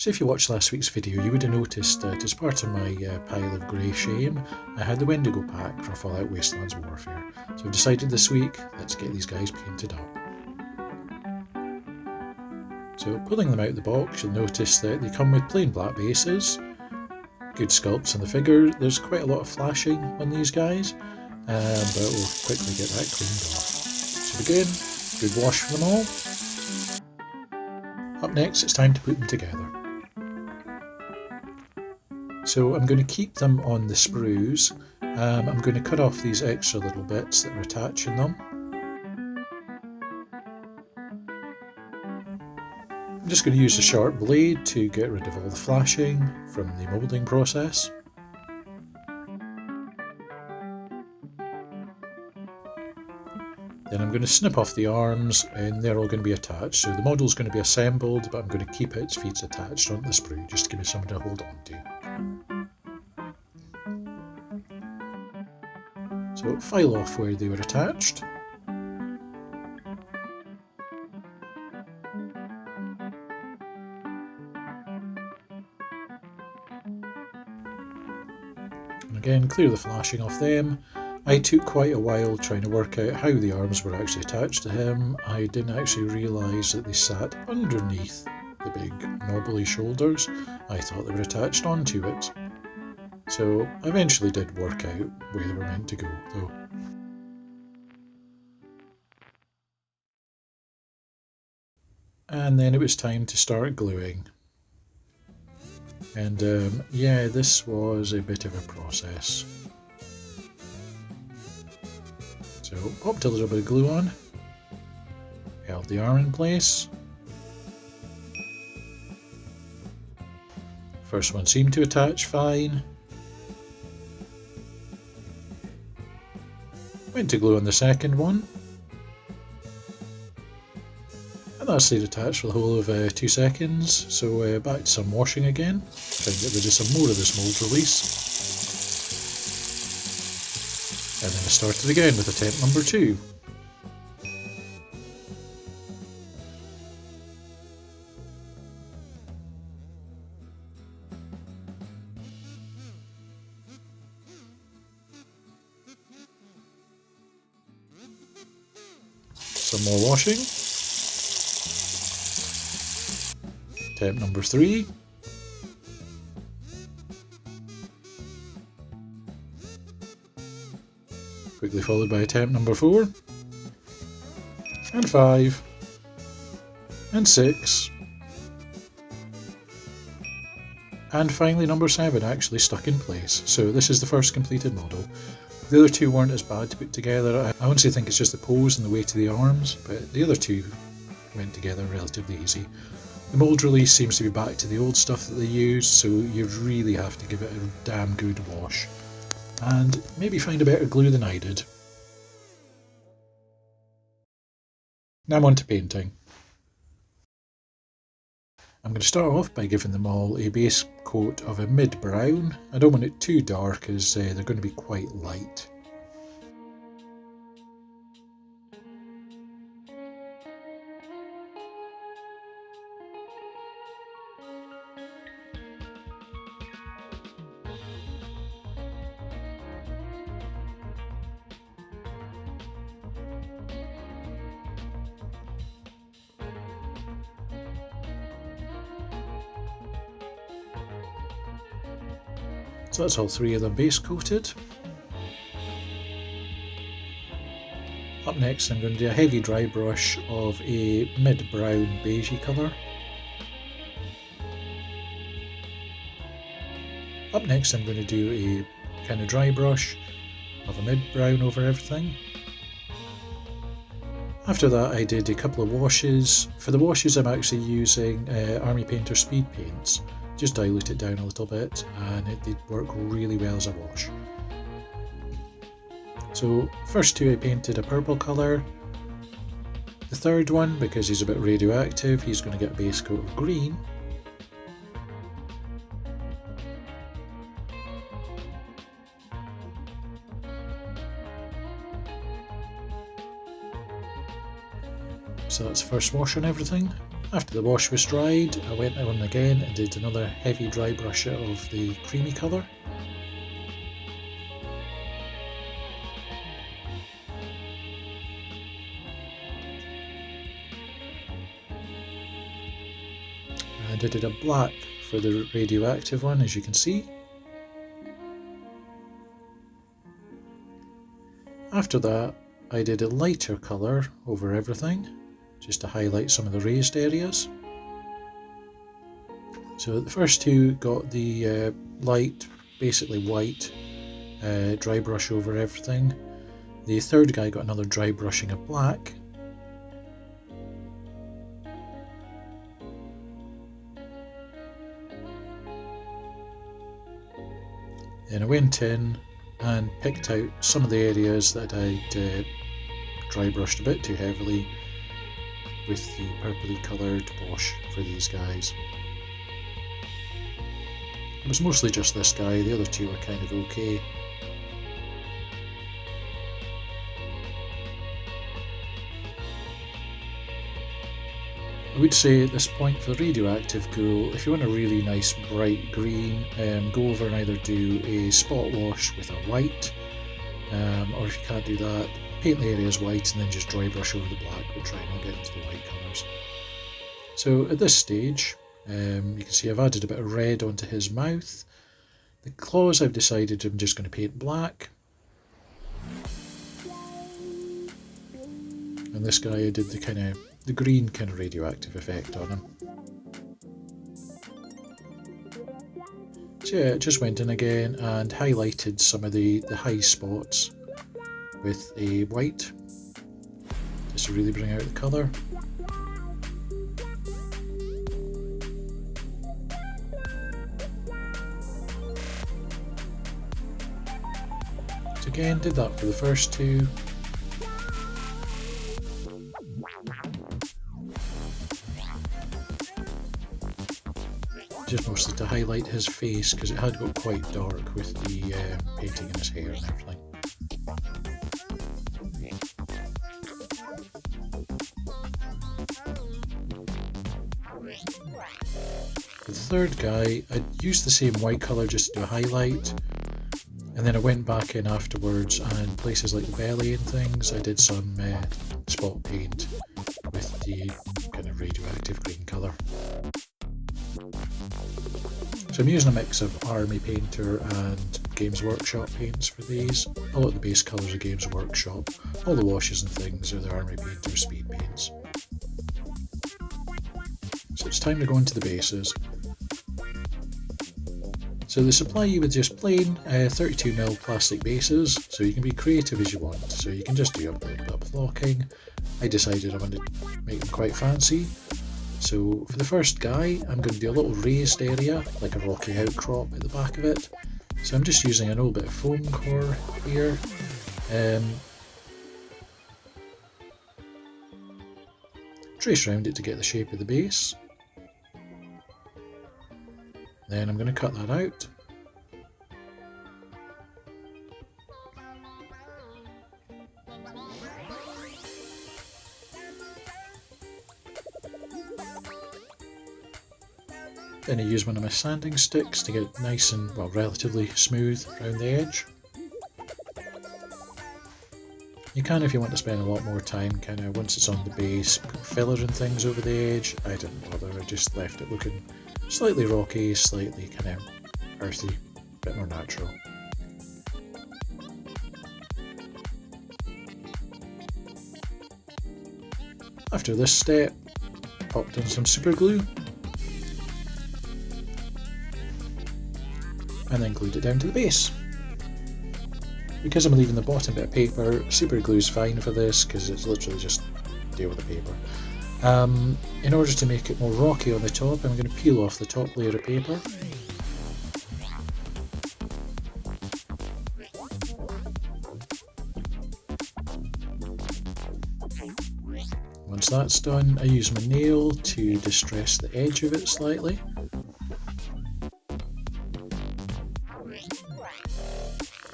So if you watched last week's video, you would have noticed that as part of my pile of grey shame, I had the Wendigo pack for Fallout Wasteland Warfare. So I've decided this week, let's get these guys painted up. So pulling them out of the box, you'll notice that they come with plain black bases, good sculpts on the figure. There's quite a lot of flashing on these guys, but we'll quickly get that cleaned off. So again, good wash for them all. Up next, it's time to put them together. So I'm going to keep them on the sprues. I'm going to cut off these extra little bits that are attaching them. I'm just going to use a sharp blade to get rid of all the flashing from the moulding process. Then I'm going to snip off the arms and they're all going to be attached. So the model's going to be assembled, but I'm going to keep its feet attached onto the sprue just to give me something to hold on to. So file off where they were attached. And again, clear the flashing off them. I took quite a while trying to work out how the arms were actually attached to him. I didn't actually realise that they sat underneath the big knobbly shoulders. I thought they were attached onto it. So I eventually did work out where they were meant to go though. And then it was time to start gluing. And yeah, this was a bit of a process. So popped a little bit of glue on, held the arm in place. First one seemed to attach fine. Went to glue on the second one. And that stayed attached for the whole of 2 seconds. So back to some washing again. Try and get rid of some more of this mould release. And then I started again with attempt number 2. Some more washing. Attempt number 3. Quickly followed by attempt number 4. And 5. And 6. And finally number 7 actually stuck in place. So this is the first completed model. The other two weren't as bad to put together. I honestly think it's just the pose and the weight of the arms, but the other two went together relatively easy. The mould release seems to be back to the old stuff that they used, so you really have to give it a damn good wash. And maybe find a better glue than I did. Now I'm on to painting. I'm going to start off by giving them all a base coat of a mid-brown. I don't want it too dark as they're going to be quite light. So that's all 3 of them base coated. Up next I'm going to do a heavy dry brush of a mid-brown beigey colour. Up next I'm going to do a kind of dry brush of a mid-brown over everything. After that I did a couple of washes. For the washes I'm actually using Army Painter Speed Paints. Just dilute it down a little bit and it did work really well as a wash. So first 2 I painted a purple colour. The third one, because he's a bit radioactive, he's going to get a base coat of green. So that's first wash on everything. After the wash was dried, I went on again and did another heavy dry brush of the creamy colour. And I did a black for the radioactive one, as you can see. After that, I did a lighter colour over everything, just to highlight some of the raised areas. So the first two got the light, basically white, dry brush over everything. The third guy got another dry brushing of black. Then I went in and picked out some of the areas that I'd dry brushed a bit too heavily with the purpley coloured wash for these guys. It was mostly just this guy, the other two were kind of okay. I would say at this point for the radioactive ghoul, if you want a really nice bright green, go over and either do a spot wash with a white, or if you can't do that, paint the areas white and then just dry brush over the black, but try not get into the white colours. So at this stage, you can see I've added a bit of red onto his mouth. The claws I've decided I'm just going to paint black. And this guy I did the green kind of radioactive effect on him. So yeah, just went in again and highlighted some of the high spots with a white, just to really bring out the colour. So again, did that for the first two. Just mostly to highlight his face because it had got quite dark with the painting in his hair and everything. For the third guy, I used the same white colour just to do a highlight, and then I went back in afterwards and places like the belly and things I did some spot paint with the kind of radioactive green colour. So I'm using a mix of Army Painter and Games Workshop paints for these. A lot of the base colours are Games Workshop. All the washes and things are the Army Painter speed paints. So it's time to go into the bases. So they supply you with just plain 32mm plastic bases, so you can be creative as you want. So you can just do a little bit of locking. I decided I wanted to make them quite fancy. So for the first guy, I'm going to do a little raised area, like a rocky outcrop at the back of it. So I'm just using an old bit of foam core here. Trace around it to get the shape of the base. Then I'm going to cut that out. Then I use one of my sanding sticks to get it nice and, well, relatively smooth around the edge. You can, if you want to spend a lot more time, kind of once it's on the base, put filler and things over the edge. I didn't bother, I just left it looking slightly rocky, slightly kind of earthy, a bit more natural. After this step, popped in some super glue. And then glued it down to the base. Because I'm leaving the bottom bit of paper, super glue is fine for this because it's literally just deal with the paper. In order to make it more rocky on the top, I'm going to peel off the top layer of paper. Once that's done, I use my nail to distress the edge of it slightly.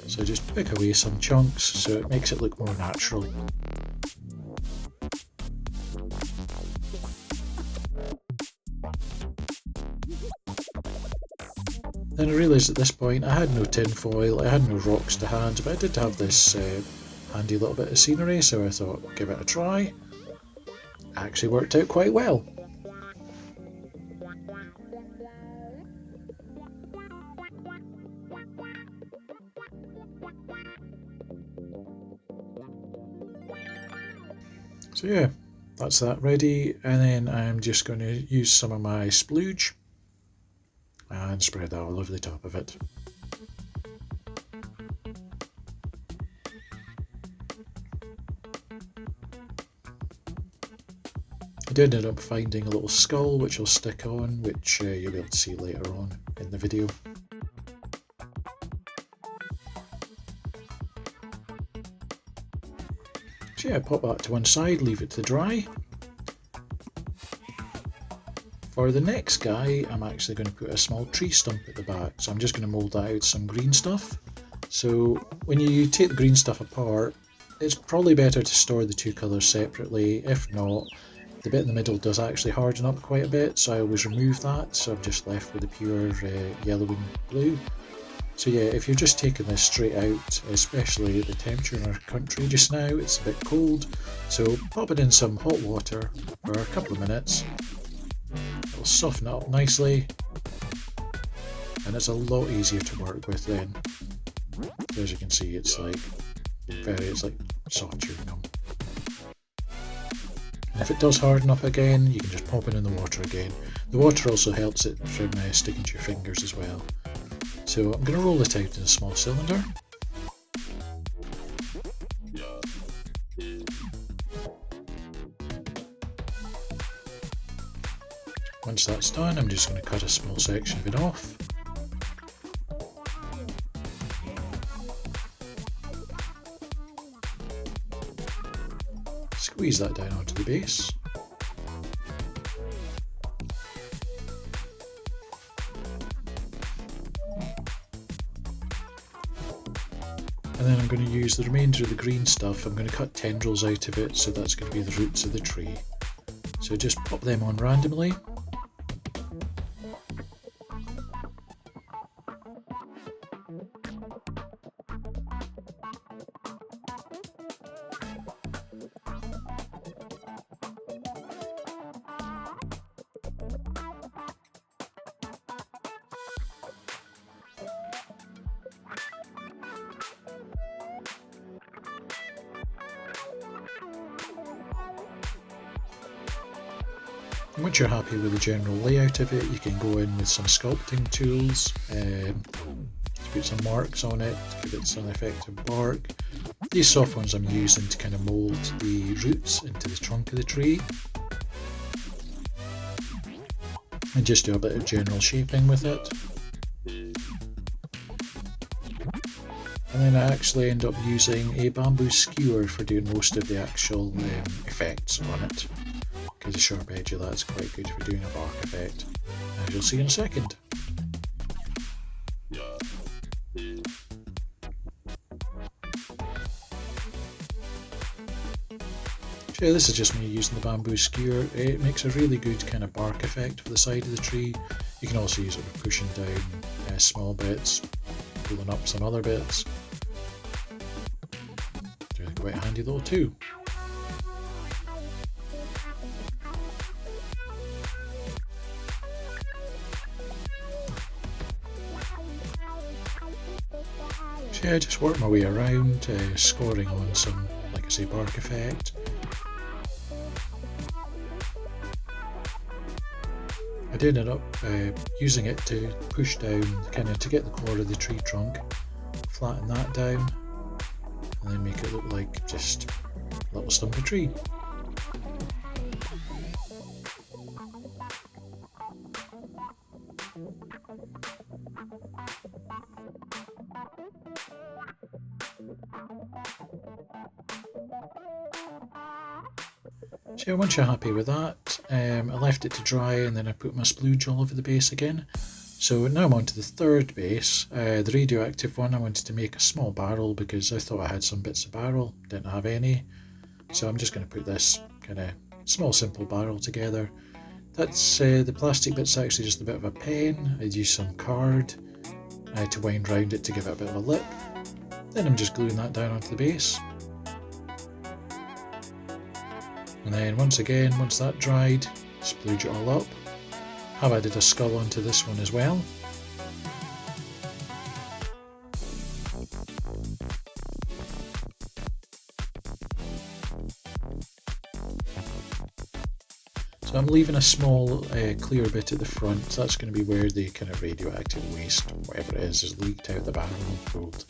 So just pick away some chunks so it makes it look more natural. Then I realised at this point I had no tin foil, I had no rocks to hand, but I did have this handy little bit of scenery, so I thought give it a try. Actually worked out quite well. So yeah, that's that ready, and then I'm just going to use some of my splooge and spread that all over the top of it. I did end up finding a little skull which I'll stick on, which you'll be able to see later on in the video. So yeah, pop that to one side, leave it to dry. For the next guy, I'm actually going to put a small tree stump at the back, so I'm just going to mould that out with some green stuff. So when you take the green stuff apart, it's probably better to store the two colours separately. If not, the bit in the middle does actually harden up quite a bit, so I always remove that, so I'm just left with the pure yellow and blue. So yeah, if you're just taking this straight out, especially the temperature in our country just now, it's a bit cold, so pop it in some hot water for a couple of minutes. It'll soften it up nicely, and it's a lot easier to work with then. As you can see, it's like soft chewing gum. And if it does harden up again, you can just pop it in the water again. The water also helps it from sticking to your fingers as well. So I'm going to roll it out in a small cylinder. Once that's done, I'm just going to cut a small section of it off. Squeeze that down onto the base. And then I'm going to use the remainder of the green stuff. I'm going to cut tendrils out of it, so that's going to be the roots of the tree. So just pop them on randomly. And once you're happy with the general layout of it, you can go in with some sculpting tools to put some marks on it, to give it some effective bark. These soft ones I'm using to kind of mould the roots into the trunk of the tree. And just do a bit of general shaping with it. And then I actually end up using a bamboo skewer for doing most of the actual effects on it, because the sharp edge of that's quite good for doing a bark effect, as you'll see in a second. So yeah, this is just me using the bamboo skewer. It makes a really good kind of bark effect for the side of the tree. You can also use it for pushing down small bits, pulling up some other bits. It's quite a handy little tool. So yeah, just work my way around, scoring on some, like I say, bark effect. I did end up using it to push down, kind of to get the core of the tree trunk, flatten that down, and then make it look like just a little stump of tree. So once you're happy with that, I left it to dry and then I put my splooge all over the base again. So now I'm on to the third base, the radioactive one. I wanted to make a small barrel because I thought I had some bits of barrel, didn't have any. So I'm just going to put this kind of small simple barrel together. That's the plastic bit's actually just a bit of a pen. I'd use some card to wind round it to give it a bit of a lip. Then I'm just gluing that down onto the base. And then once that dried, splooge it all up. Have added a skull onto this one as well. So I'm leaving a small clear bit at the front. That's going to be where the kind of radioactive waste, whatever it is leaked out the barrel and pulled.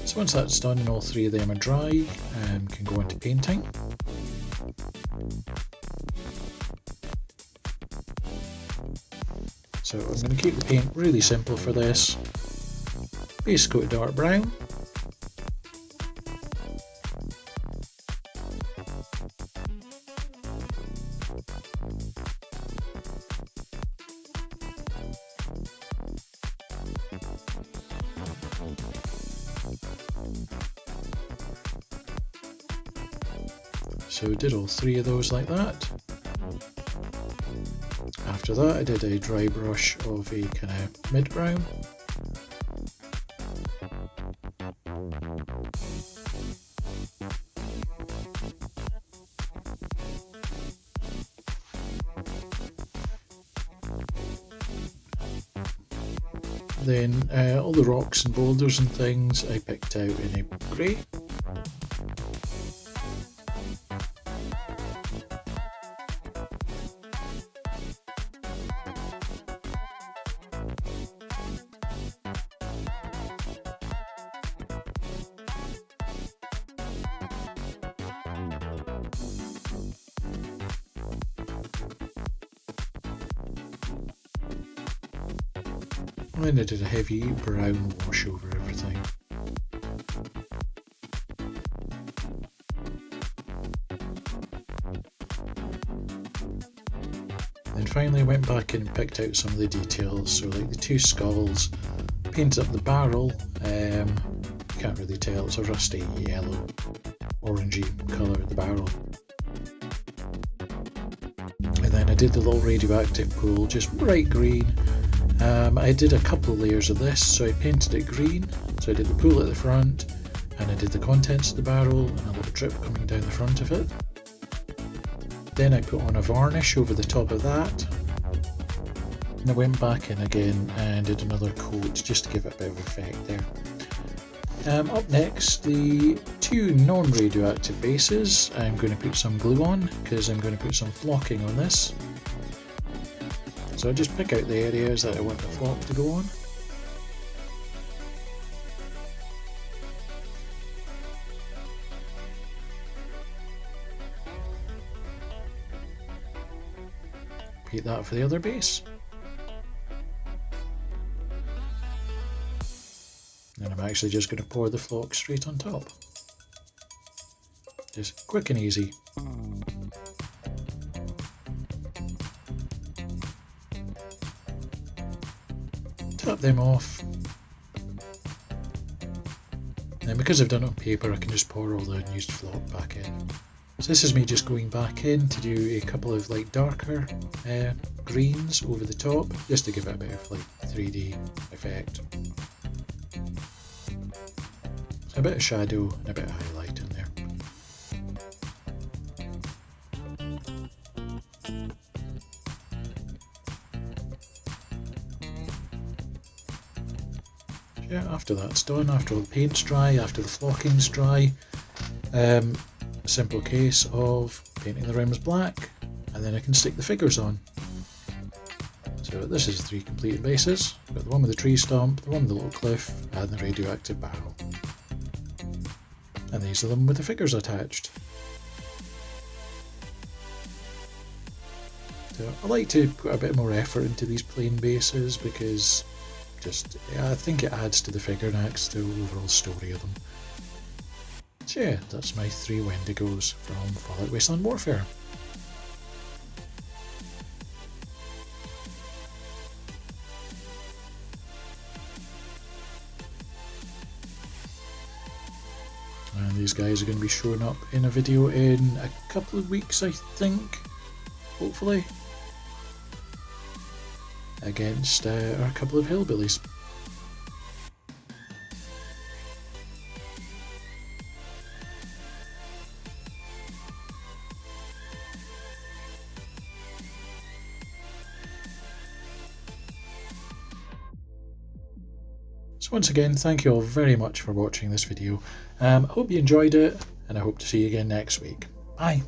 So once that's done and all three of them are dry, can go into painting. So I'm going to keep the paint really simple for this. Base coat of dark brown. So did all three of those like that. After that I did a dry brush of a kind of mid brown. Then all the rocks and boulders and things I picked out in a grey. And then I did a heavy brown wash over everything. Then finally I went back and picked out some of the details, so like the two skulls, painted up the barrel, can't really tell, it's a rusty yellow, orangey colour at the barrel. And then I did the little radioactive pool, just bright green. I did a couple of layers of this, so I painted it green, so I did the pool at the front, and I did the contents of the barrel, and a little drip coming down the front of it. Then I put on a varnish over the top of that, and I went back in again and did another coat just to give it a bit of effect there. Up next, the two non-radioactive bases, I'm going to put some glue on, because I'm going to put some flocking on this. So I just pick out the areas that I want the flock to go on. Repeat that for the other base. And I'm actually just going to pour the flock straight on top. Just quick and easy. Tap them off. And because I've done it on paper, I can just pour all the unused flock back in. So this is me just going back in to do a couple of like darker greens over the top, just to give it a bit of like 3D effect. So a bit of shadow and a bit of highlight in there. Yeah, after that's done, after all the paint's dry, after the flocking's dry, simple case of painting the rims black, and then I can stick the figures on. So this is 3 completed bases. We've got the one with the tree stump, the one with the little cliff, and the radioactive barrel. And these are them with the figures attached. So I like to put a bit more effort into these plain bases because I think it adds to the figure and adds to the overall story of them. So yeah, that's my 3 Wendigos from Fallout Wasteland Warfare. And these guys are going to be showing up in a video in a couple of weeks, I think, hopefully. against our couple of hillbillies. So once again, thank you all very much for watching this video. I hope you enjoyed it, and I hope to see you again next week. Bye!